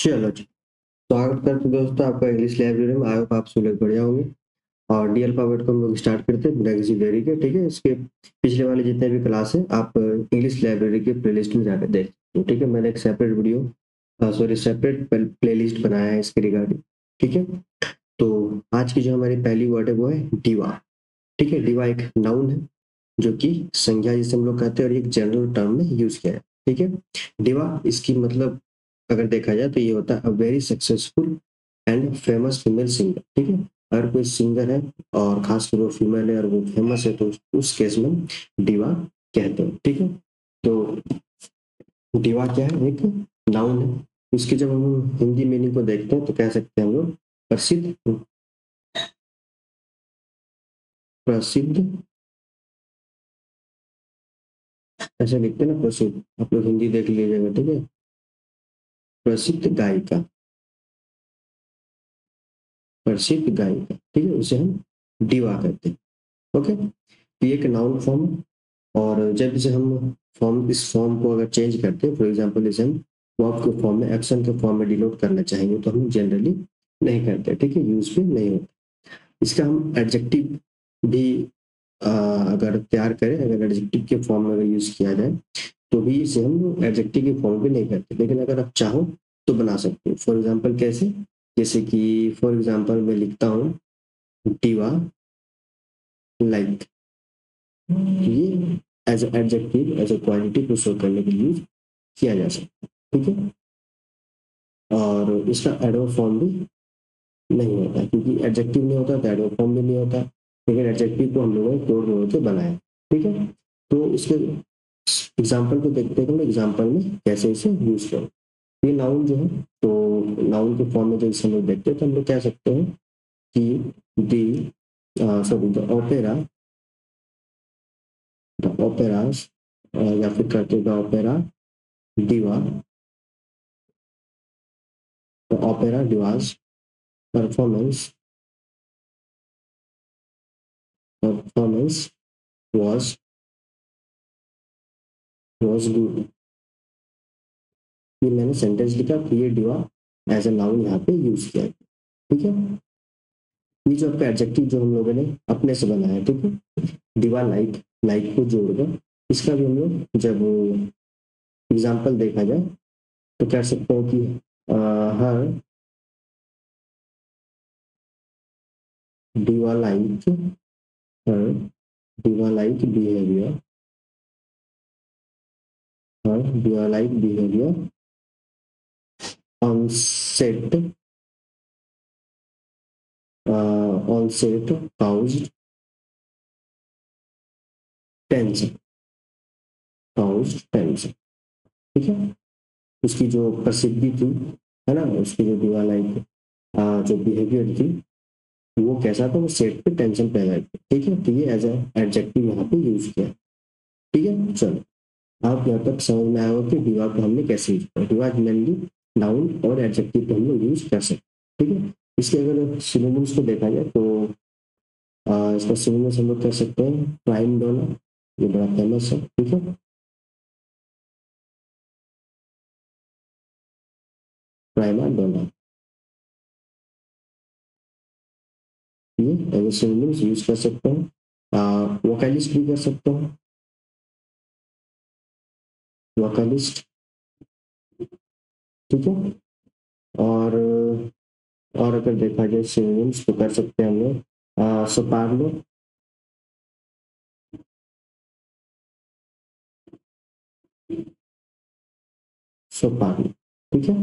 चलो जी। स्वागत करते हैं दोस्तों आपका इंग्लिश लाइब्रेरी में। आई होप आप सब लोग बढ़िया होंगे। और डी अल्फाबेट को हम लोग स्टार्ट करते हैं वोकैबुलरी के। ठीक है, इसके पिछले वाले जितने भी क्लास है आप इंग्लिश लाइब्रेरी के प्लेलिस्ट में जाकर देख सकते हो। ठीक है, मैंने एक सेपरेट वीडियो सेपरेट प्लेलिस्ट बनाया है इसके रिगार्डिंग। ठीक है, तो आज की जो हमारी पहली वर्ड है वो है डीवा। ठीक है, डीवा एक नाउन है जो कि संज्ञा जिसे हम लोग कहते हैं और एक जनरल टर्म में यूज किया है। ठीक है, डीवा इसकी मतलब अगर देखा जाए तो ये होता है a very successful and famous female singer. ठीक है, अगर कोई सिंगर है और खासकर वो फीमेल है और वो फेमस है तो उस केस में डीवा कहते हैं। ठीक है, तो डीवा क्या है, एक नाउन है। इसके जब हम हिंदी मीनिंग को देखते हैं तो कह सकते हैं हम लोग प्रसिद्ध, प्रसिद्ध ऐसे लिखते हैं ना, प्रसिद्ध। आप लोग हिंदी देख लीजिएगा। ठीक है, प्रसिद्ध गायिका, प्रसिद्ध गायिका। ठीक है, उसे हम डीवा कहते हैं। ओके, तो ये एक नाउन फॉर्म है। और जब इसे हम फॉर्म इस फॉर्म को अगर चेंज करते हैं, फॉर एग्जांपल इसे हम वर्ब के फॉर्म में, एक्शन के फॉर्म में डिनोट करना चाहेंगे तो हम जनरली नहीं करते। ठीक है, यूज में नहीं होता। इसका हम एडजेक्टिव भी अगर तैयार करें, अगर एडजेक्टिव के फॉर्म में अगर यूज किया जाए तो भी इसे हम एडजेक्टिव के फॉर्म में नहीं करते, लेकिन अगर आप चाहो तो बना सकते हो। फॉर एग्जाम्पल कैसे, जैसे कि फॉर एग्जाम्पल मैं लिखता हूँ डीवा लाइक, ये as adjective, as a quality को शो करने के लिए यूज किया जा सकता है। ठीक है, और इसका एडवर्ब फॉर्म भी नहीं होता, क्योंकि एडजेक्टिव नहीं होता तो एडवर्ब फॉर्म भी नहीं होता। लेकिन एडजेक्टिव को हम लोगों ने तोड़ मोड़ के बनाया। ठीक है, तो इसके एग्जाम्पल को देखते हैं, एग्जाम्पल में कैसे इसे यूज करो। ये नाउन जो है, तो नाउन के फॉर्म में जब इसे हम लोग देखते हैं तो हम लोग कह सकते हैं कि दी सॉरी द ओपेरा, द ओपेरास, या फिर करते the opera diva, the opera diva's performance was good। ये मैंने सेंटेंस लिखा, तो ये डिवा एज ए नाउन यहाँ पे यूज किया है। ठीक है, ये जो आपका एडजेक्टिव जो हम लोगों ने अपने से बनाया है, ठीक है, डिवा लाइक, लाइक को जोड़कर इसका भी हम लोग जब एग्जाम्पल देखा जाए तो कह सकते हैं कि हर डिवा लाइक, हर डिवा लाइक बिहेवियर, हर diva like behaviour on set, on set caused tension, caused tension। ठीक है, उसकी जो प्रसिद्धि थी, है ना, उसकी जो दीवार लाइक जो बिहेवियर थी वो कैसा था, वो सेट पे टेंशन पैदा की। ठीक है, तो ये एज एडजेक्टिव यहाँ पे यूज किया। ठीक है, चलो आप यहाँ तक समझ में आया हो कि डिवा को हमने कैसे यूज किया। डिवा मेनली नाउन और एडजेक्टिव पे हम लोग यूज कर सकते। ठीक है, इसके अगर सिनोनिम्स को देखा जाए तो इसका सिनोनिम्स हम लोग कह सकते हैं प्राइम डोनर, ये बड़ा फेमस है। ठीक है, प्राइमा डोनर, ये एज सिनोनिम्स यूज कर सकते हैं। वोकलिस्ट भी कर सकते हैं, वोकलिस्ट। ठीक है, और अगर देखा जाए सिनोनिम्स तो कर सकते हैं हम लोग सोपार्नो, सोपार्नो। ठीक है,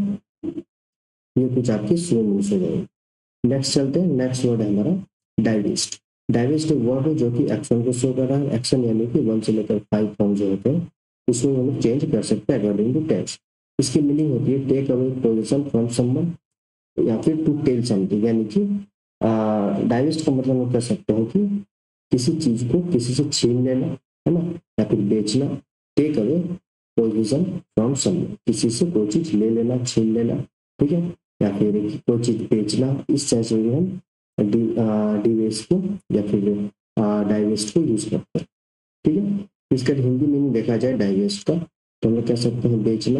ये कुछ आपकी सिनोनिम्स हो जाएगी। नेक्स्ट चलते हैं, नेक्स्ट वर्ड है हमारा डाइविस्ट। डाइविस्ट एक वर्ड है जो कि एक्शन को शो कर रहा है। एक्शन यानी कि 1 से लेकर 5 फॉर्म जो होते हैं उसमें हम लोग चेंज कर सकते हैं अकॉर्डिंग टू टेंस। इसकी मीनिंग होती है take away position from someone, या फिर टू टेल समथिंग, यानी कि डाइविस्ट का मतलब हम कह सकते हैं कि किसी चीज को किसी से छीन लेना, है ना, या फिर बेचना। Take away position from someone, किसी से कोई चीज ले लेना, छीन लेना। ठीक है, या फिर कोई चीज बेचना, इस सेंस में भी हम डिवेस्ट को या फिर डाइवेस्ट को यूज करते हैं। ठीक है, इसका हिंदी मीनिंग देखा जाए डाइवेस्ट का तो हम लोग कह सकते हैं बेचना,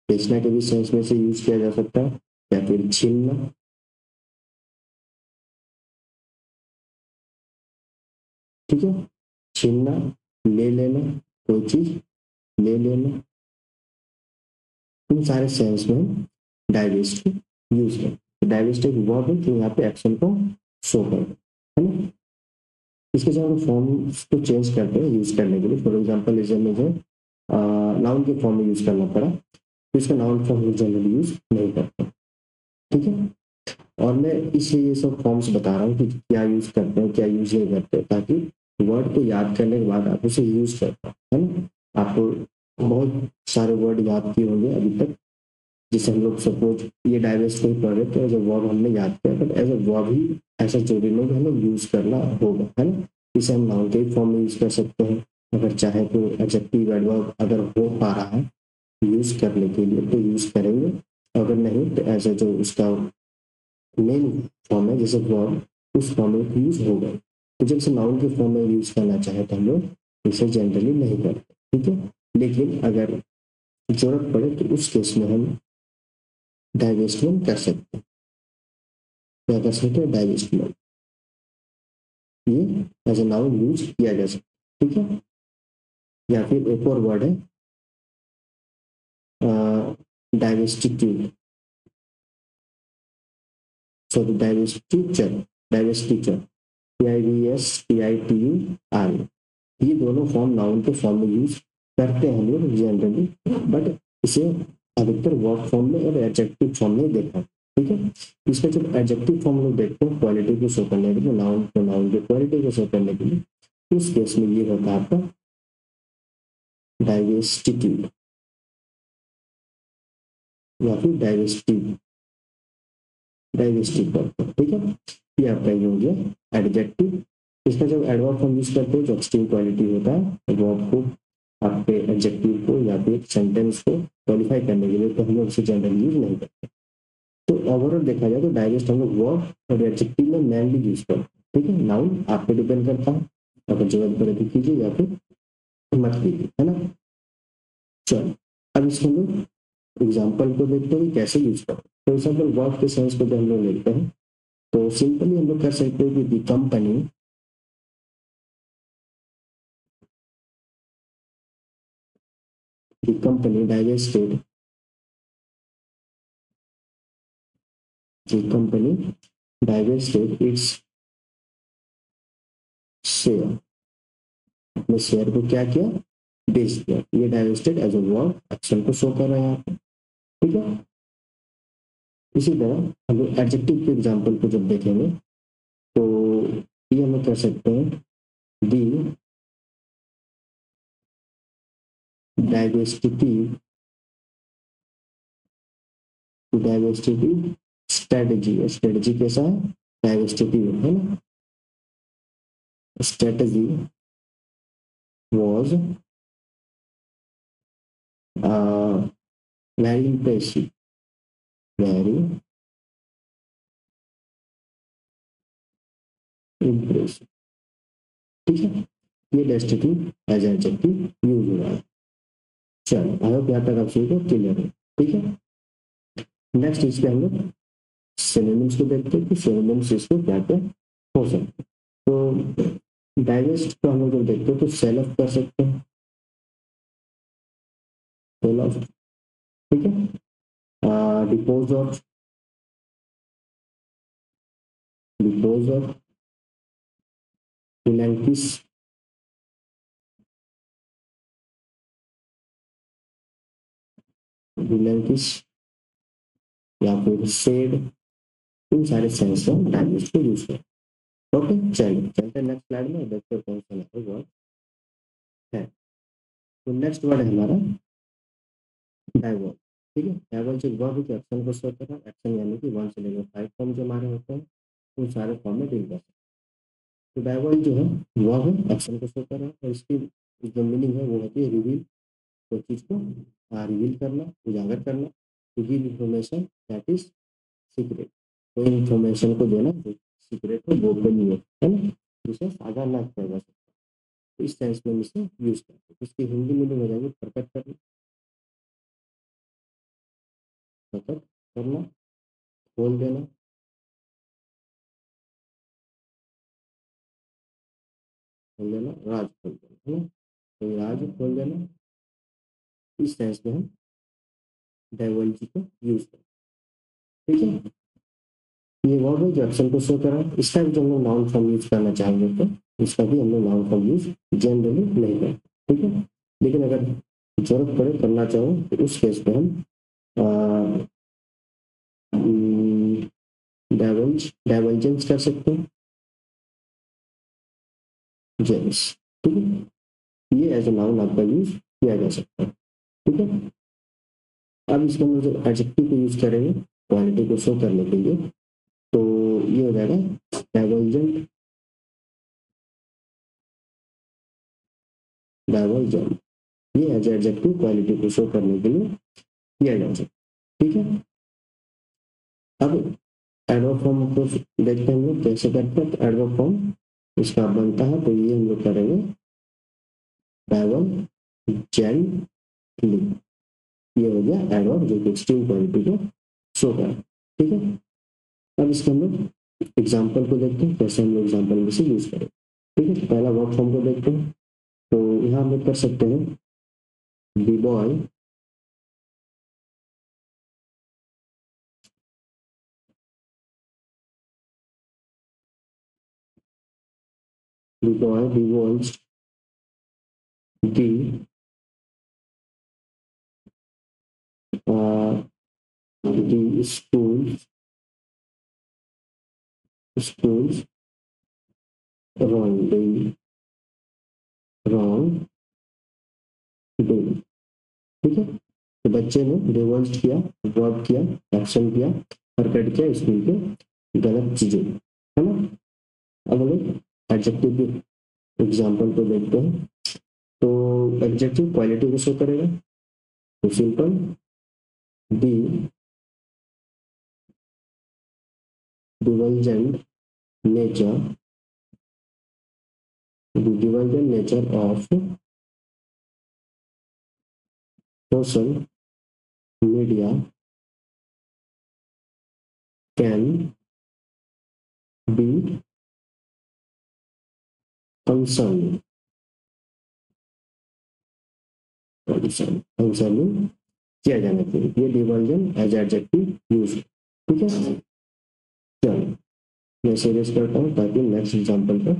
बेचना के भी सेंस में से यूज किया जा सकता है, या फिर छीनना, ठीक है, छीनना, ले लेना, कोई चीज ले लेना, इन सारे सेंस में हम डाइवेस्ट को यूज करते हैं। डाइवेस्ट एक वर्ब है जो यहाँ पे एक्शन को शो करता है ना। इसके जब हम फॉर्म्स को चेंज करते हैं यूज करने के लिए, फॉर एग्जाम्पल इसे मुझे नाउन के फॉर्म में यूज करना पड़ा, तो इसका नाउन फॉर्म जनरली यूज नहीं करते, ठीक है। और मैं इसलिए ये सब फॉर्म्स बता रहा हूँ कि क्या यूज करते हैं क्या यूज नहीं करते, ताकि वर्ड को याद करने के बाद आप उसे यूज कर पाओ, है ना। आपको बहुत सारे वर्ड याद किए होंगे अभी तक, जिसे हम लोग सपोज ये डाइवेस्ट को ही पढ़ रहे थे, एज अ वर्ब हमने याद किया, बट एज अ वर्ब ही ऐसा जरूरी नहीं कि हमें यूज करना होगा, है ना। इसे हम नाउन के फॉर्म में यूज कर सकते हैं, अगर चाहे तो एडजेक्टिव एडवर्ब अगर हो पा रहा है यूज करने के लिए तो यूज करेंगे, अगर नहीं तो एज ए जो उसका मेन फॉर्म है जैसे वर्ब उस फॉर्म में यूज होगा। तो जब से नाउन के फॉर्म में यूज करना चाहे तो हम लोग इसे जनरली नहीं करते, ठीक है। लेकिन अगर जरूरत पड़े तो उस केस में हम डाइवेस्टमेंट कर सकते हैं। क्या कर सकते हैं? डाइवेस्टमेंट, ये एज ए नाउन यूज किया जा सकता है, ठीक है। या फिर एक और वर्ड है डाइवेस्टिट्यूट, सॉरी डाइवेस्टिचर, डाइवेस्टिचर, PIVSTITUR, ये दोनों फॉर्म नाउन के फॉर्म में यूज करते हैं हम लोग जनरली, बट इसे अधिकतर वर्ब फॉर्म में और एडजेक्टिव फॉर्म में देखा, ठीक है। इसका जब एडजेक्टिव फॉर्म लोग देखते हैं क्वालिटी को शो करने के लिए, नाउन को नाउन की क्वालिटी को शो करने के लिए, उस केस में ये होता है आपका डाइवेस्टिट्यूट या फिर डाइवेस्टिव, डाइवेस्टिव वर्ब, ठीक है। ये आपका ये हो गया एडजेक्टिव। इसका जब एडवर्ब फॉर्म यूज करते हैं जो एक्सट्रीम क्वालिटी होता है वर्ब को, आपके एडजेक्टिव को या फिर सेंटेंस को क्वालिफाई करने के लिए, तो हम लोग उसे जनरली यूज नहीं करते। तो ओवरऑल देखा जाए तो डाइजेस्ट हम लोग वर्ब और एडजेक्टिव में मेनली यूज करते हैं, ठीक है। नाउन आप पे डिपेंड करता है, अगर जरूरत पड़े तो कीजिए या फिर मत कीजिए, है ना। चलो अब इसको हम लोग एग्जाम्पल को देखते हैं कैसे यूज करें। फॉर एग्जाम्पल वर्ब के सेंस को जब हम लोग लेते हैं तो सिंपली हम लोग कर सकते हैं कि the company, the company divested, the company divested its share, अपने शेयर को क्या किया? बेच दिया। ये divested as a verb action को शो कर रहा है यहाँ पे, ठीक है। इसी तरह हम लोग एडजेक्टिव के एग्जाम्पल को जब देखेंगे तो ये हम लोग कर सकते हैं दी डाइवेस्टिव, डाइवेस्टिव स्ट्रेटेजी, स्ट्रेटेजी कैसा है? डाइवेस्टिव है ना। Strategy was very impressive, very impressive, ठीक है। ये डेस्टिट्यूट एज एडजेक्टिव यूज हुआ है। चलो आई होप यहाँ तक आप सभी को क्लियर है, ठीक है। नेक्स्ट इस पे हम लोग सिनोनिम्स को देखते हैं कि सिनोनिम्स इसको क्या क्या हो सकते हैं। तो डाइवेस्ट को हम लोग जब देखते हैं तो सेल ऑफ कर सकते हैं, सेल ऑफ, ठीक है। डिपोज ऑफ, डिपोज ऑफ, रिलैंक्विश, रिलैंक्विश या फिर शेड, इन सारे सेंस में डाइवेस्ट को यूज करें। ओके चलिए चलते हैं नेक्स्ट स्लाइड में, देखते हैं कौन सा वर्ड है। तो नेक्स्ट वर्ड है हमारा डाइवर्ट, ठीक है। डाइवर्ट जो वर्ब के एक्शन को शो कर रहा है, एक्शन यानी कि 1 से लेकर 5 फॉर्म जो हमारे होते हैं उन सारे फॉर्म में डील कर सकते हैं। तो डाइवर्ट जो है वर्ब है एक्शन को शो कर रहा है, और इसकी जो मीनिंग है वो होती है रिवील, कोई चीज को रिवील करना, उजागर करना, to give information that is secret, कोई इंफॉर्मेशन को देना जो सीक्रेट हो, गोपनीय है ना, जिसे साझा ना किया जा सकता। तो इस सेंस में हम इसे यूज करते हैं। इसकी हिंदी मीनिंग हो जाएगी प्रकट करना, करना, खोल देना, खोल देना, राज खोल देना, है ना। तो राज खोल देना, इस तरह से हम डायवर्ज को यूज करें। ठीक है, ये वर्ड है जो एक्शन को शो कर रहा है। इसका भी जो हम लोग नाउन फॉर्म यूज करना चाहेंगे तो इसका भी हम लोग नाउन फॉर्म यूज जनरली नहीं करें। ठीक है, लेकिन अगर जरूरत पड़े करना चाहो तो उस केस पे हम डाइवर्जेंस कर सकते हैं, जेंस। ठीक है, ये एज ए नाउन आपका यूज किया जा सकता है। ठीक है, अब इसके अंदर जो एडजेक्टिव को यूज करेंगे क्वालिटी को शो करने के लिए, तो ये हो जाएगा डाइवर्जेंट, डाइवर्जेंट। ये एज एडजेक्टिव क्वालिटी को शो करने के लिए किया जा सकता है। ठीक है, अब एडवर्ब फॉर्म को देखते हैं हम लोग कैसे करते हैं। तो एडवर्ब फॉर्म इसका बनता है, तो ये हम लोग करेंगे डाइवर्जेंटली। ये हो गया एडवर्ब जो कि एक्सट्रीम क्वालिटी को शो कर। ठीक है, अब इसके हम लोग एग्जाम्पल को देखते हैं कैसे हम लोग एग्जाम्पल में से यूज करें। ठीक है, तो पहला वर्ब फॉर्म को देखते हैं। तो यहाँ हम लोग कर सकते हैं the boy divulged the uh, the schools wrong wrong doing। ठीक है, तो बच्चे ने डिवल्ज किया, वर्ब किया, एक्शन किया, प्रकट किया स्कूल के गलत चीजें, है ना। अब हम लोग एडजेक्टिव के एग्जाम्पल को देखते हैं। तो एडजेक्टिव क्वालिटी को शो करेगा, तो simple the divergent nature, the divergent nature of social media can be concerning, concerning किया जाना चाहिए। ये डिवर्जन एज एडजेक्टिव यूज। ठीक है, चलो मैं सीरियस करता हूँ ताकि नेक्स्ट एग्जांपल पर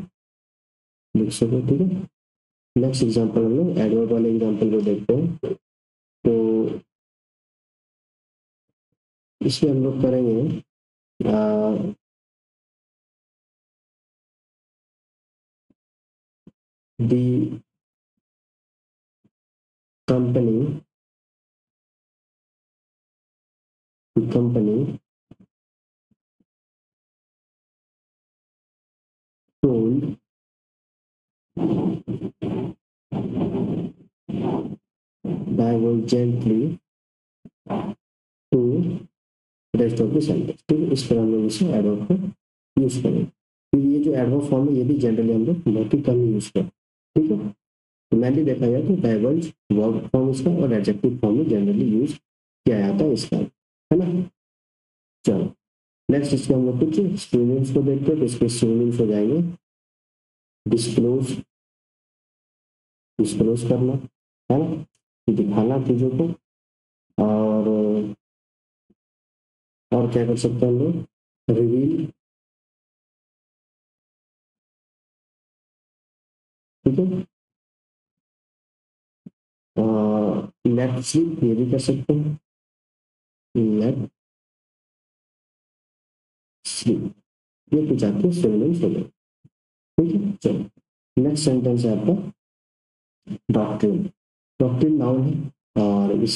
लिख सको। ठीक है, नेक्स्ट एग्जांपल हम लोग एडवर्ब वाले एग्जांपल को देखते हैं। तो इसमें हम लोग करेंगे the company told divergently to rest of the sentence. ठीक है, इस तरह हम लोग इसे एडवर्ब को यूज करेंगे। तो ये जो एडवर्ब फॉर्म है ये भी जनरली हम लोग बहुत ही कम यूज करते हैं। ठीक है, तो मैंने देखा गया तो डाइवर्ज वर्ब फॉर्म इसका और एडजेक्टिव फॉर्म में जनरली यूज किया जाता है इसका, है ना। चलो नेक्स्ट इसके हम लोग कुछ सिनोनिम्स को देखते हैं। तो इसके सिनोनिम्स हो जाएंगे डिस्क्लोज, डिस्क्लोज करना, है ना, दिखाना चीजों को। और क्या कर सकते हैं हम लोग, रिवील। ठीक है, लेट स्लीप ये भी कर सकते हैं, लेट स्लीप। ये कुछ आपके सिनोनिम्स हो गए। ठीक है, चलो नेक्स्ट सेंटेंस है आपका डॉक्ट्रिन। डॉक्ट्रिन नाउन है और इस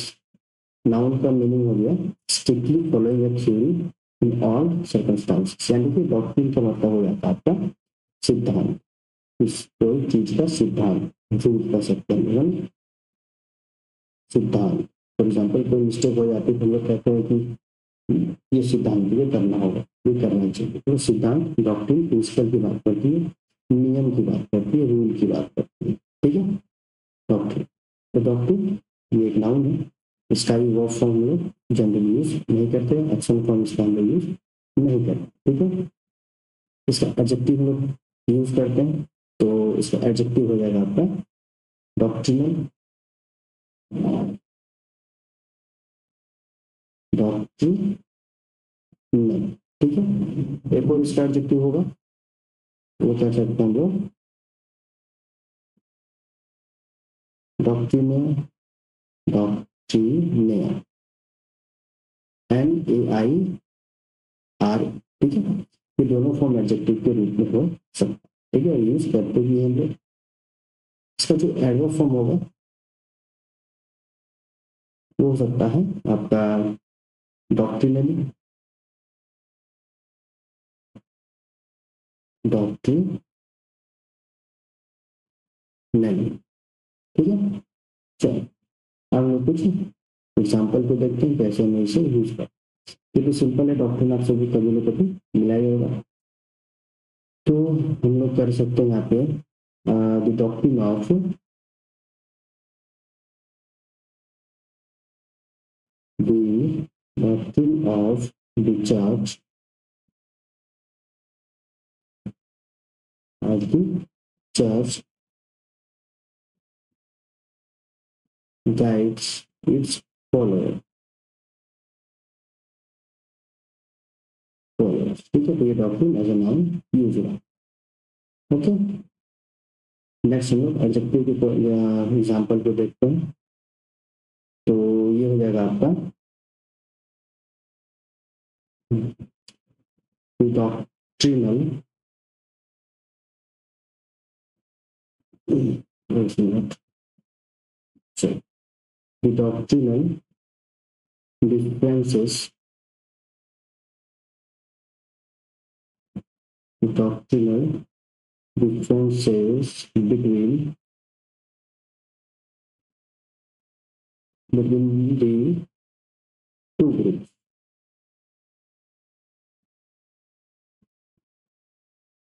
नाउन का मीनिंग हो गया strictly following A theory in all circumstances. यानी कि डॉक्ट्रिन का मतलब हो जाता है आपका सिद्धांत, इस कोई चीज का सिद्धांत रूल कर सकते हैं हम सिद्धांत। फॉर एग्जाम्पल कोई मिस्टेक हो जाती है तो हम लोग कहते हैं कि ये सिद्धांत ये करना होगा, ये करना चाहिए। तो सिद्धांत डॉक्ट्रिन प्रिंसिपल की बात करती है, नियम की बात करती है, रूल की बात करती है। ठीक है, डॉक्ट्रिन। तो डॉक्ट्रिन ये एक नाउन है, इसका भी वर्ब फॉर्म हम लोग जनरली यूज नहीं करते, एक्शन फॉर्म इसका हम लोग यूज नहीं करते। ठीक है, इसका एडजेक्टिव हम लोग यूज करते हैं, तो इसका एडजेक्टिव हो जाएगा आपका डॉक्ट्रिनल, डॉक्ट्रिनल। ठीक है, एक और इसका एडजेक्टिव होगा, वो क्या कहते हैं हम लोग, डॉक्ट्रिनल, डॉक्ट्रिनल, NAIR। ठीक है, ये दोनों फॉर्म एडजेक्टिव के रूप में हो सकता है। ठीक है, यूज करते भी हैं हम लोग। इसका जो एडवर्ब फॉर्म होगा वो हो सकता है आपका डॉक्ट्रिनली, डॉक्ट्रिनली। ठीक है, चलो अब हम लोग कुछ एग्जाम्पल को देखते हैं कैसे हमें इसे यूज कर। ये तो सिंपल है, डॉक्ट्रिन आप सभी कभी ना कभी मिला ही होगा। तो हम लोग कर सकते हैं यहाँ पे the doctrine of, the doctrine of the church, of the church guides its followers। ठीक है, तो ये doctrine as a noun use हुआ। ओके, नेक्स्ट हम लोग एडजेक्टिव के एग्जाम्पल को देखते हैं। तो ये हो जाएगा आपका doctrinal, the doctrinal differences, the doctrinal differences between the two groups,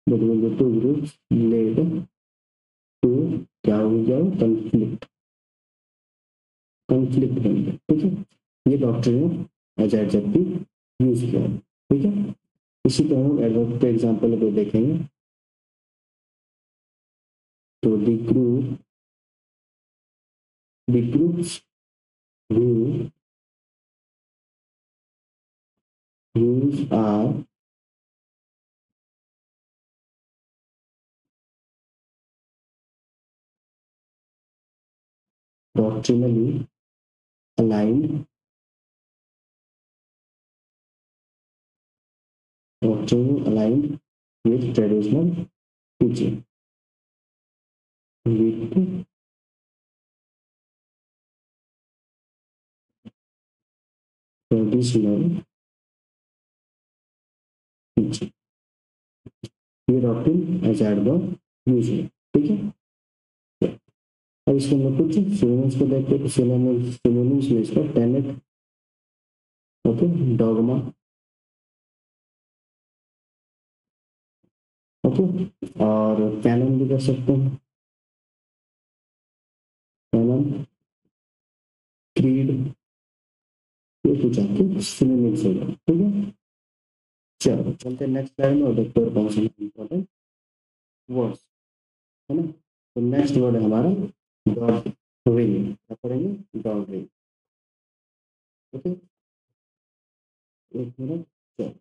between the two groups led to क्या हो जाए, कंफ्लिक्ट, कंफ्लिक्ट बन गया। ठीक है, ये डॉक्ट्रिन एज एडजेक्टिव यूज किया है। ठीक है, इसी को हम एडवर्ब के एग्जांपल को देखेंगे। तो the groups whose are doctrinally aligned, doctrinally aligned with traditional teaching, with traditional teaching। ये डॉक्ट्रिन एज एडवर्ब यूज है। ठीक है, अब इसके अंदर कुछ सिनोनिम्स को देखते हैं। सिनोनिम्स में इसका टेनेट, ओके, डॉगमा, ओके, और कैनन भी कर सकते हैं, कैनन, क्रीड, ये कुछ आपके सिनोनिम्स हो गए। ठीक है, चलो चलते हैं नेक्स्ट स्लाइड में और देखते हैं कौन सा इंपॉर्टेंट वर्ड्स है ना। तो नेक्स्ट वर्ड है हमारा डॉक्ट्रिन। क्या पढ़ेंगे, डॉक्ट्रिन। ओके, एक मिनट, चलो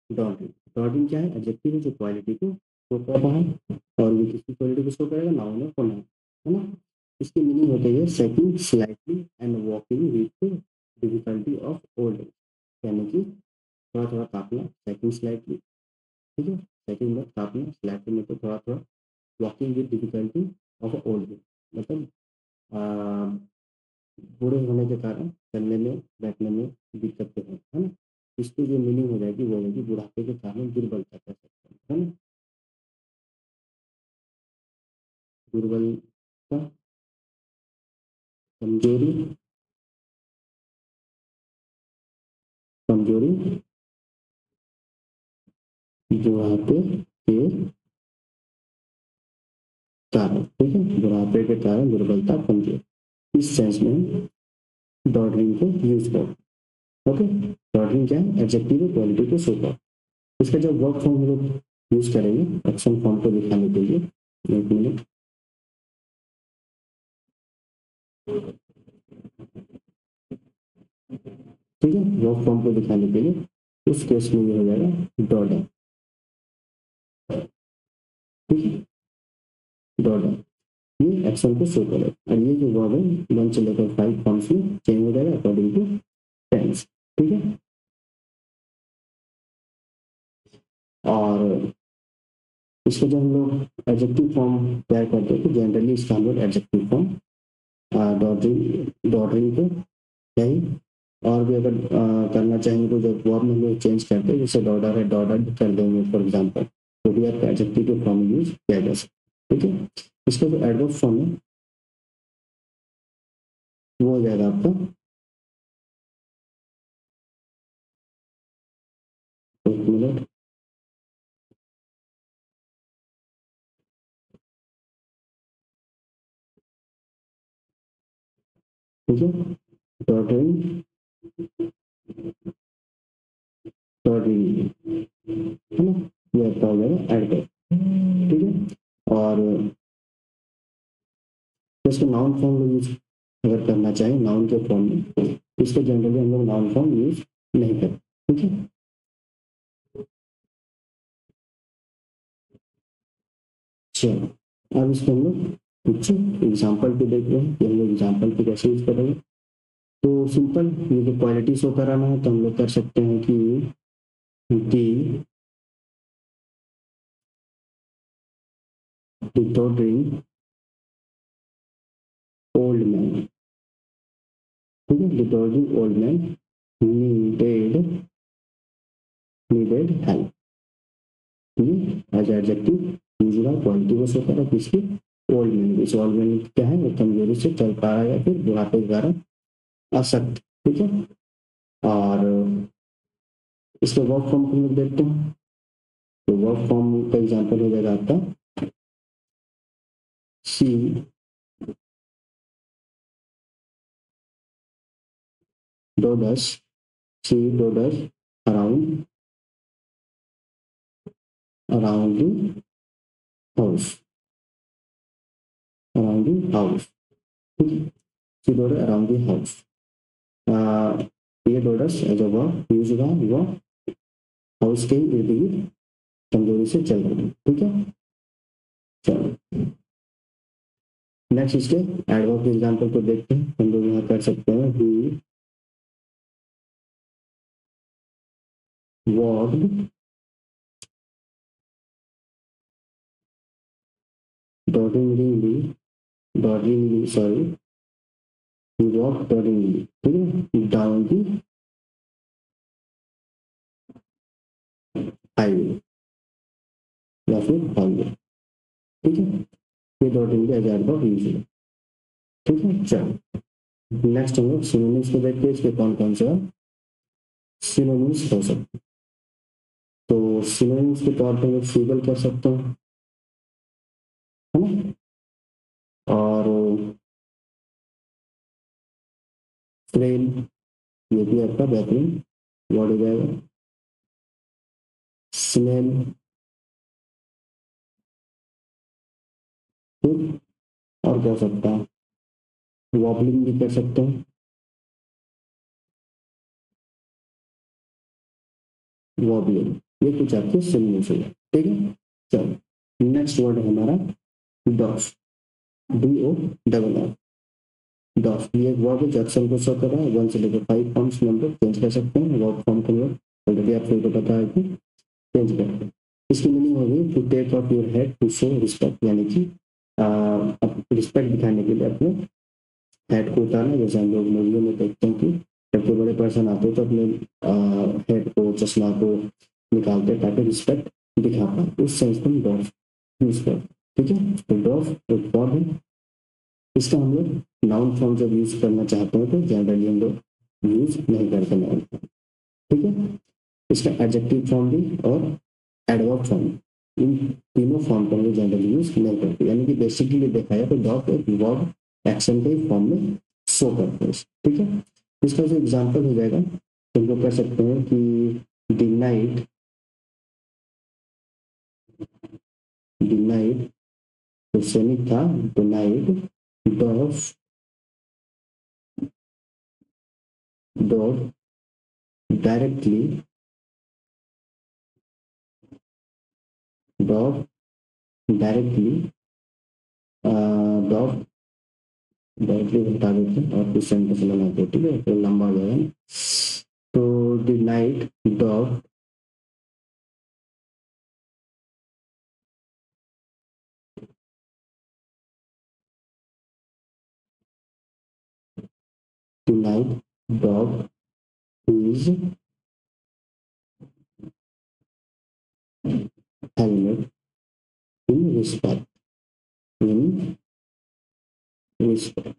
डॉक्ट्रिन। डॉक्ट्रिन क्या है, एडजेक्टिव है जो क्वालिटी को शो कर रहा है, और ये किसकी क्वालिटी को शो करेगा, नाउन है, प्रोनाउन है ना। इसकी मीनिंग होती है shaking slightly and walking with difficulty of old age, यानी कि थोड़ा थोड़ा कांपना, सेकिंग स्लाइटली। ठीक है, सेकिंग में कांपना, स्लाइटली में तो थोड़ा थोड़ा, walking with difficulty of old as मतलब बूढ़े होने के कारण चलने में बैठने में दिक्कतें हैं, है ना। इसकी जो मीनिंग हो जाएगी वो होगी बुढ़ापे के कारण दुर्बलता कह सकते हैं, है ना, दुर्बलता, कमजोरी, कमजोरी बुढ़ापे के कारण। ठीक है, बुढ़ापे के कारण दुर्बलता, कमजोरी, इस सेंस में डॉट रिंग को यूज करो। ओके, डॉट रिंग क्या है, एडजेक्टिव क्वालिटी को शो करो। इसका जब वर्ब फॉर्म हम लोग यूज करेंगे एक्शन फॉर्म को दिखाने के लिए, एक मिनट, ठीक है, वर्ब फॉर्म को दिखाने के लिए उस केस में ये हो जाएगा डॉट है, ठीक है, डॉट है, ये एक्शन को शो करे और ये जो वर्ब है 1 से लेकर 5 फॉर्म्स में चेंज हो जाएगा अकॉर्डिंग टू टेंस, ठीक है। और इसको जब हम लोग एडजेक्टिव फॉर्म तैयार करते हैं तो जनरली इसका हम लोग एडजेक्टिव फॉर्म डॉटरिंग को यही, और भी अगर करना चाहेंगे तो जब वर्ब में हम लोग चेंज करते हैं जैसे डॉटर है डॉटर कर देंगे फॉर एग्जांपल, तो भी आप एडजेक्टिव के फॉर्म यूज किया जा सकता है, ठीक है। इसका जो एडवर्ब फॉर्म है वो हो जाएगा आपका, एक मिनट, ठीक है, डॉटरिंग, डॉटरिंग है ना, ये आपका हो जाएगा एडवर्ब, ठीक है। और इसको नाउन फॉर्म में यूज अगर करना चाहें नाउन के फॉर्म में, तो इसको जनरली हम लोग नाउन फॉर्म यूज नहीं करते, ठीक है। चलो अब इसको हम लोग कुछ एग्जाम्पल पे देख रहे हैं कि हम लोग एग्जाम्पल पे कैसे यूज करेंगे। तो सिंपल ये जो क्वालिटी शो कराना है तो हम लोग कर सकते हैं कि दी डिटोडरिंग ओल्ड मैन, ठीक है, doddering old man needed needed help, as adjective use हुआ, क्वालिटी को शो करा किसकी, ओल्ड मैन, इस ओल्ड मैन क्या है, वो कमजोरी से चल पा रहा है या फिर बुढ़ापे के कारण असक्त, ठीक है। और इसके वर्क फॉर्म को हम लोग देखते हैं, तो वर्क फॉर्म का एग्जांपल हो जाएगा आपका she dodders, she dodders around around the house, around the house, ठीक है, she dodders around the house, ये dodders as a verb use हुआ, वो हाउस के इर्द गिर्द कमजोरी से चल रही है, ठीक है। चलो नेक्स्ट इसके एडवर्ब के एग्जांपल को देखते हैं, हम लोग यहाँ कर सकते हैं ही walked dawdlingly sorry, he walked dawdlingly, ठीक है, डाउन दी हाईवे या फिर हाईवे, ठीक है, ये डॉटिंग एज एडवर्ब यूज है, ठीक है। चलो नेक्स्ट हम लोग सिनोनिम्स को देखते हैं, इसके कौन कौन से सिनोनिम्स हो सकते हैं। तो सिनोनिम्स के तौर पर फीबल कर सकते हैं, है ना, और फ्रेल, ये भी आपका बेहतरीन वर्ड हो जाएगा, स्नेल, और क्या सकता है, वॉबलिंग भी कर सकते हैं, वॉबलिंग, ये कुछ आपके सिनोनिम्स हो गए, ठीक है। चलो नेक्स्ट वर्ड है हमारा डॉफ, डी ओ डबल एफ, डॉफ, ये एक वर्ब है जो एक्शन को शो कर रहा है, 1 से लेकर 5 फॉर्म्स में हम लोग चेंज कर सकते हैं, वर्ब फॉर्म को लोग ऑलरेडी आप लोगों को पता है कि चेंज करते हैं। इसकी मीनिंग होगी to take off your head to show respect, यानी कि रिस्पेक्ट दिखाने के लिए अपने हेड को उतारना, जैसे हम लोग मूवियों में देखते हैं कि जब कोई बड़े पर्सन आते हैं तो अपने हेड को, चश्मा को निकालते हैं ताकि रिस्पेक्ट दिखा पाए, उस सेंस में डॉफ यूज करते हैं, ठीक है। तो डॉफ एक वर्ब है, इसका हम लोग नाउन फॉर्म जब यूज करना चाहते हैं तो जनरली हम लोग यूज नहीं करते नाउन फॉर्म, ठीक है। इसका एडजेक्टिव फॉर्म भी और एडवर्ब फॉर्म, इन तीनों फॉर्म को हम लोग जनरली यूज नहीं करते, यानी कि बेसिकली देखा जाए तो डॉट एक वर्ब एक्शन के फॉर्म में शो करते हैं, ठीक है। इसका जो एग्जाम्पल हो जाएगा तो हम लोग कह सकते हैं कि डिनाइड तो सैनिक था, डिनाइड डॉफ doggedly doggedly doggedly हटा देते हैं और फिर सेंटेंस बनाते हैं, ठीक है, तो लंबा हो जाएगा। तो denied dog denied dog is helmet in respect in respect.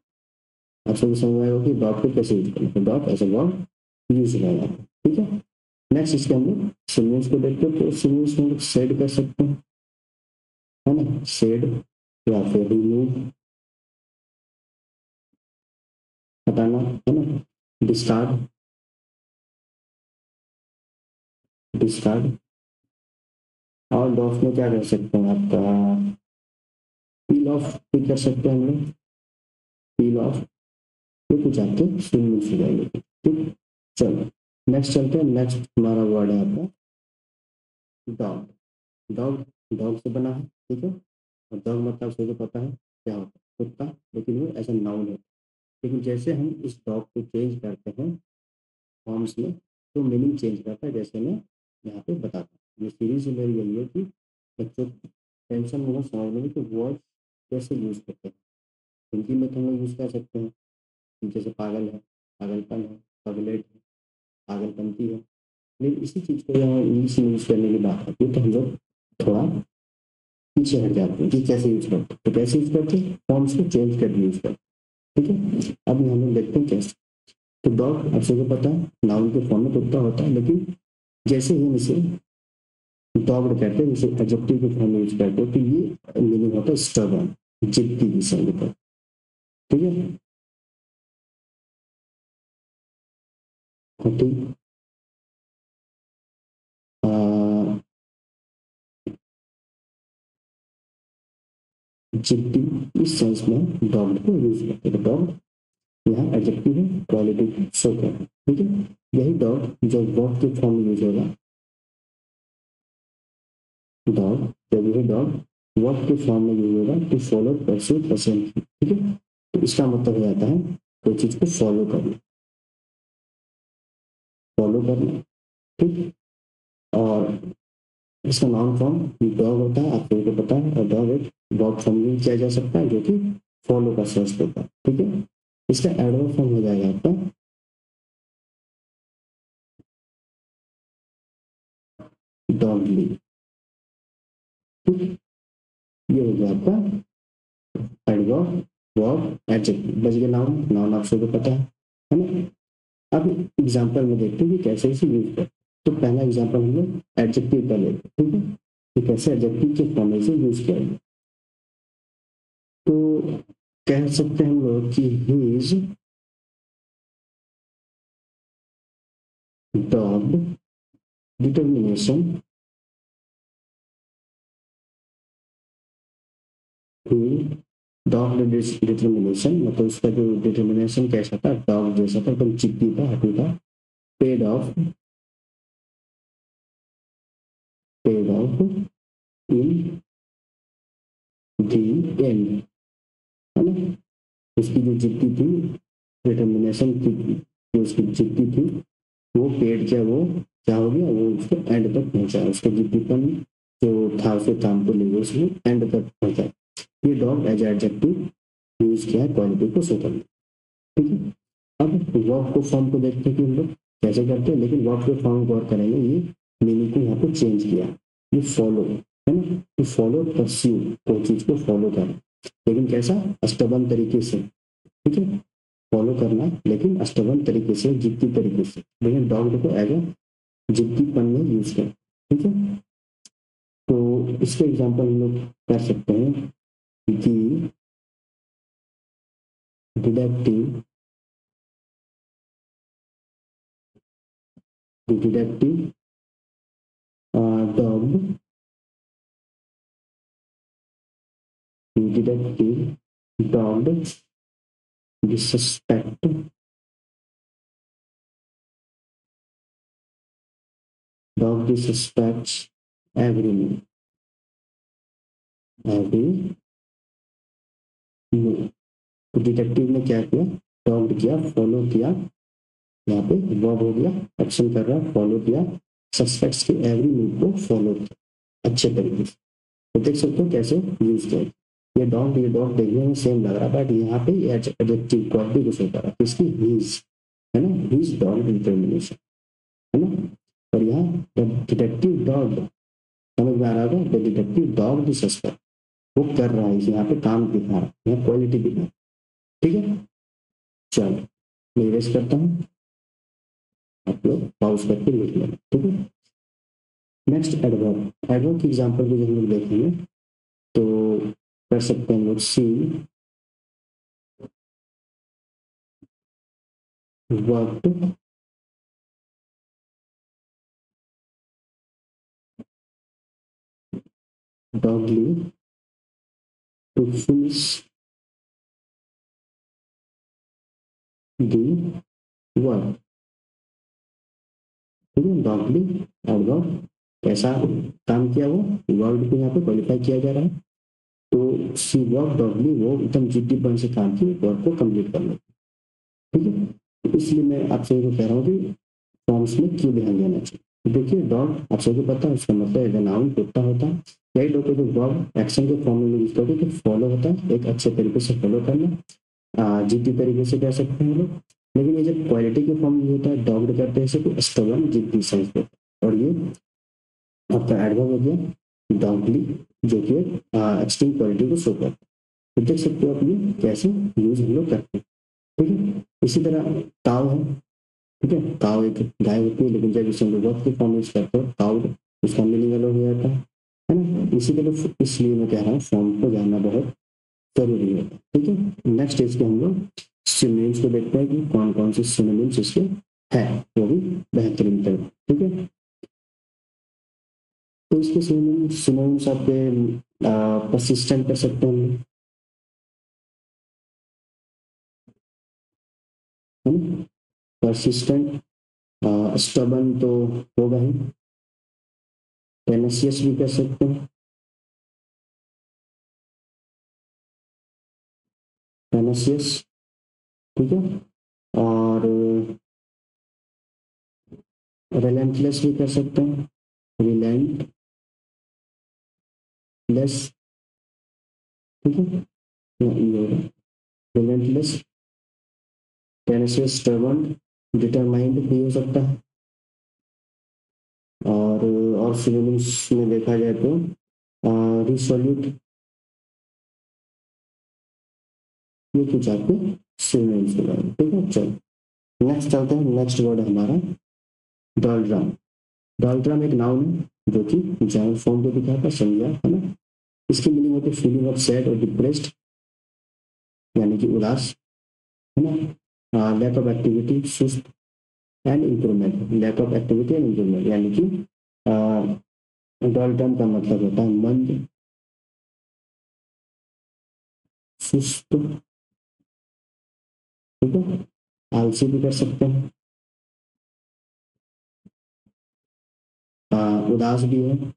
आप समझ समझ आएगा कि डॉग को कैसे यूज करना है, dog as a word use हो जाएगा, ठीक है। नेक्स्ट इसके हम लोग सिनोनिम्स को देखते हैं, तो सिनोनिम्स में हम लोग सेड कर सकते हैं, है ना, सेड या फिर रिमूव हटाना, है ना, डिस्कार्ड डिस्कार्ड। और डॉफ में क्या कर सकते हैं आपका, पील ऑफ भी कर सकते हैं हम लोग, पील ऑफ, ये कुछ आपके सिनोनिम्स हो जाएंगे, ठीक। चलो नेक्स्ट चलते हैं, नेक्स्ट हमारा वर्ड है आपका डॉग। डॉग डॉग से बना है, ठीक है, और डॉग मतलब सबको पता है क्या होता है, कुत्ता, लेकिन वो ऐसा नाउन है। लेकिन जैसे हम इस डॉग को चेंज करते हैं फॉर्म्स में तो मीनिंग चेंज करता है, जैसे मैं यहाँ पे बताता हूँ। ये सीरीज मेरी यही है कि बच्चों को टेंशन होगा समझने में कि वर्ड कैसे यूज करते हैं। हिंदी में तो हम लोग यूज कर सकते हैं, जैसे पागल है, पागलपन है, पगलेट है, पागलपंती है। लेकिन इसी चीज़ को यहाँ इंग्लिश में यूज करने की बात आती है तो हम लोग थोड़ा पीछे हट जाते हैं कि कैसे यूज करते हैं, तो कैसे यूज करते हैं, फॉर्म्स को चेंज करके यूज करते हैं, ठीक है। अब हम लोग देखते हैं कैसे। तो डॉग आप सबको पता है नाउन के फॉर्म में कुत्ता होता है, लेकिन जैसे ही हम इसे डॉग्ड कहते हैं, जैसे एडजेक्टिव के फॉर्म में यूज करते हैं, तो ये मीनिंग होता है स्टबर्न, जिद्दी विषय पर, ठीक है। हाँ, ठीक। आ, जिद्दी इस सेंस में डॉग्ड को यूज करते हैं, डॉग यहाँ एडजेक्टिव है, क्वालिटी शो कर, ठीक है। यही डॉग जब वर्ब के फॉर्म में यूज होगा, डॉग जब यही डॉग वर्ब के फॉर्म में यूज होगा टू फॉलो परस्यू पसंद, ठीक है। तो इसका मतलब हो जाता है कोई चीज को फॉलो करना, फॉलो करना, ठीक। और इसका नाउन फॉर्म डॉग होता है, आप लोगों को पता है, और डॉग एक वर्ब फॉर्म में किया जा सकता है जो कि फॉलो का सेंस होता है, ठीक है। इसका एडवर्ब फॉर्म हो जाएगा आपका डॉगली, ठीक। ये हो गया आपका एडवर्ब, वर्ब, एडजेक्टिव, बच गया नाउन। नाउन आप सबको पता है ना। अब एग्जाम्पल में देखते हैं कि कैसे इसे यूज करें। तो पहला एग्जाम्पल हम लोग एडजेक्टिव का लेते हैं, ठीक है, कि कैसे एडजेक्टिव के फॉर्म में से यूज किया जाए। तो कह सकते हैं हम लोग कि he is dog determination, he dog determination मतलब उसका जो डिटर्मिनेशन कैसा था, डॉग जैसा था, एकदम चिट्टी था, हटू था, paid of, paid of in the and, है ना। उसकी जो जिद्दी थी, डिटर्मिनेशन की जो उसकी जिद्दी थी, वो पेड़ क्या, वो क्या हो गया, वो उसको एंड तक पहुंचा, उसका जिद्दीपन जो था उसे थाम को लेकर उसने एंड तक पहुंचा। ये डॉग एज एडजेक्टिव यूज किया है क्वालिटी को शो करने, ठीक है। अब वर्ब को फॉर्म को देखते हैं कि हम लोग कैसे करते हैं, लेकिन वर्ब के फॉर्म गौर करेंगे, ये मीनिंग को यहाँ पे चेंज किया, ये फॉलो है ना, टू फॉलो परस्यू, कोई चीज को फॉलो करें, लेकिन कैसा, अस्तबन तरीके से, ठीक है, फॉलो करना लेकिन अस्तबन तरीके से, जिद्दी तरीके से, लेकिन डॉग को एज ए जिद्दीपन में यूज करें, ठीक है। तो इसके एग्जाम्पल हम लोग कर सकते हैं कि deductive the detective dogged the suspect dogged the suspects every every move। तो डिटेक्टिव ने क्या किया, डॉग्ड किया, फॉलो किया, यहाँ पे वर्ब हो गया, एक्शन कर रहा है, फॉलो किया, सस्पेक्ट्स के एवरी मूव को फॉलो किया अच्छे तरीके से। तो देख सकते हो कैसे यूज किया। ये डॉग देखने में सेम लग रहा है, बट यहाँ पे एडजेक्टिव गॉट भी कुछ होता है, किसकी, हीज, है ना, हीज डॉग डिटर्मिनेशन, है ना। और यहाँ डिटेक्टिव डॉग, समझ में आ रहा होगा, the detective dog the suspect, वो कर रहा है, यहाँ पे काम दिखा रहा है, यहाँ क्वालिटी दिखा रहा है। ठीक है, चलो मैं इरेज करता हूँ, आप लोग पॉज करके लिख लेना। ठीक है, नेक्स्ट एडवर्ब, एडवर्ब की एग्जांपल भी हम लोग देखेंगे। तो कर सकते हैं हम लोग, she worked doggedly to finish the work. ठीक है, डॉगली एडवर्ब कैसा काम किया, वो वर्ड को यहाँ पे क्वालिफाई किया जा रहा है। तो सी वर्क डॉगली, वो एकदम जिद्दीपन से काम की वर्क को कंप्लीट कर लो। ठीक है, तो इसलिए मैं आप सभी को कह रहा हूँ कि फॉर्म्स में क्यों ध्यान देना चाहिए। देखिए डॉग आप सबको पता है उसका मतलब है नाउन कुत्ता होता है, यही डॉग को जो वर्ब एक्शन के फॉर्म में यूज करते हैं तो फॉलो होता है, एक अच्छे तरीके से फॉलो करना, जिद्दी तरीके से कह सकते हैं लोग। लेकिन ये जब क्वालिटी के फॉर्म में होता है, डॉग्ड करते हैं इसे, तो स्टबर्न जिद्दी सेंस होता है। और ये आपका एडवर्ब हो गया डॉगली, जो कि एक्सट्रीम क्वालिटी को शो करता है। तो देख सकते हो आप ये कैसे यूज हम लोग करते हैं। ठीक है, इसी तरह काव है। ठीक है, काव एक गाय होती है, लेकिन जब इसे हम लोग वर्ब के फॉर्म में यूज करते हैं काउड, उसका मीनिंग अलग हो जाता है ना। इसी तरह इसलिए मैं कह रहा हूँ फॉर्म को जानना बहुत जरूरी होता है। ठीक है, नेक्स्ट स्टेज पे हम लोग सिनोनिम्स को देखते हैं कि कौन कौन से सिनोनिम्स इसके है, वो भी बेहतरीन तरह। ठीक है, तो इसके सिनोनिम्स आपके परसिस्टेंट कर सकते हैं हम, है ना, परसिस्टेंट, स्टबन तो होगा ही, टेनेसियस भी कर सकते हैं, टेनेसियस। ठीक है, और रिलेंटलेस भी कर सकते हैं, रिलेंटलेस। ठीक है, रिलेंटलेस, टेनेसियस, स्टबर्न, डिटरमाइंड भी हो सकता है। और सिनोनिम्स में देखा जाए तो रिसोल्यूट, ये कुछ आपके सिनोनिम्स के बारे में। ठीक है, चलो नेक्स्ट चलते हैं। नेक्स्ट वर्ड है हमारा डॉल्ड्रम। डॉल्ड्रम एक नाउन है जो कि जर्नल फॉर्म को दिखाता है, समझा है ना। इसकी मीनिंग होती है फीलिंग ऑफ सैड और डिप्रेस्ड, यानी कि उदास, है ना। लैक ऑफ एक्टिविटी, सुस्त, and improvement, lack of activity and improvement, यानी कि डॉल्टन का मतलब होता है मंद, सुस्त। ठीक है, आलसी भी कर सकते हैं, उदास भी है।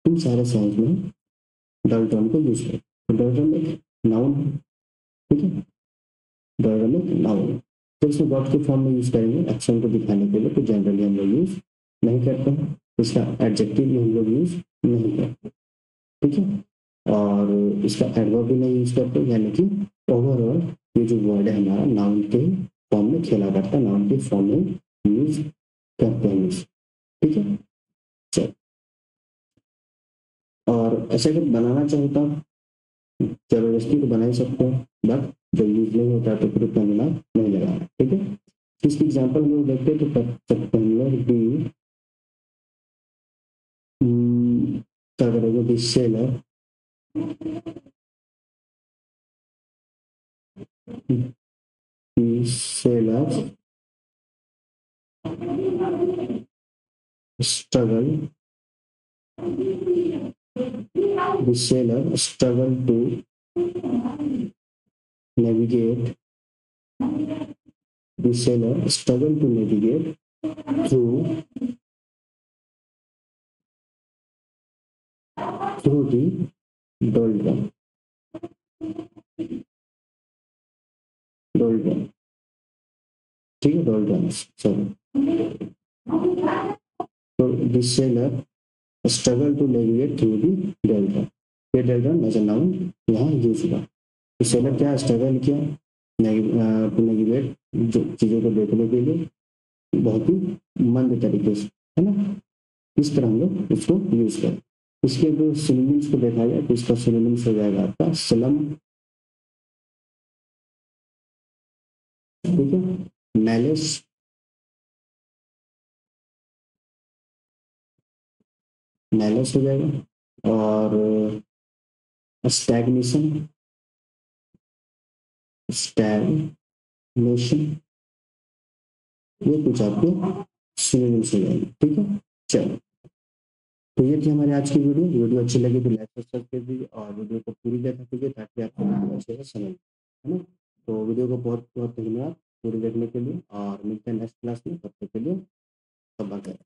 इन सारे सेंस में डॉल्टन को यूज करें। तो डॉल्टन एक नाउन है। ठीक है, डॉल्टन एक नाउन है, तो इसमें वर्ब के फॉर्म में यूज करेंगे एक्शन को दिखाने के लिए, तो जनरली हम लोग यूज नहीं करते हैं, इसका एडजेक्टिव भी हम लोग यूज नहीं करते। ठीक है, और इसका एडवर्ब भी नहीं यूज करते, यानी कि ओवरऑल ये जो वर्ड है हमारा नाउन के फॉर्म में खेला करता है, नाउन के फॉर्म में यूज करते हैं इसे। ठीक है, चल, और ऐसे अगर बनाना चाहो तो जबरदस्ती तो बना ही सकते हो, बट जब यूज नहीं होता तो फिर उतना दिमाग नहीं लगाना। ठीक है, इसकी एग्जाम्पल हम लोग देखते तो कर सकते हैं हम लोग भी, क्या करेंगे, be sailor, be sailor struggle, the sailor struggle to navigate, the sailor struggle to navigate through the doldrum, doldrum, ठीक है, doldrums, sorry. So the sailor struggle to navigate through the doldrum. ये doldrum एज अ नाउन यहाँ use हुआ. तो seller क्या struggle किया to navigate जो चीजों को देखने के लिए बहुत ही मंद तरीके से, है ना. इस तरह हम लोग इसको यूज करें. इसके जो सिनोनिम्स को देखा जाए तो इसका सिनोनिम्स हो जाएगा आपका स्लम, ठीक है, मैलिस, मैलिस हो जाएगा, और स्टैग्नेशन, स्टैग्नेशन, ये कुछ आपके सिनोनिम्स हो जाएंगे. ठीक है, चलो. तो ये थी हमारी आज की वीडियो. वीडियो अच्छी लगी तो लाइक सब्सक्राइब कर दीजिए और वीडियो को पूरी देखा कीजिए ताकि आपको वीडियो अच्छे से समझ, है ना. तो वीडियो को बहुत बहुत धन्यवाद पूरी देखने के लिए और मिलते हैं नेक्स्ट क्लास में. तब तक के लिए सब बात है.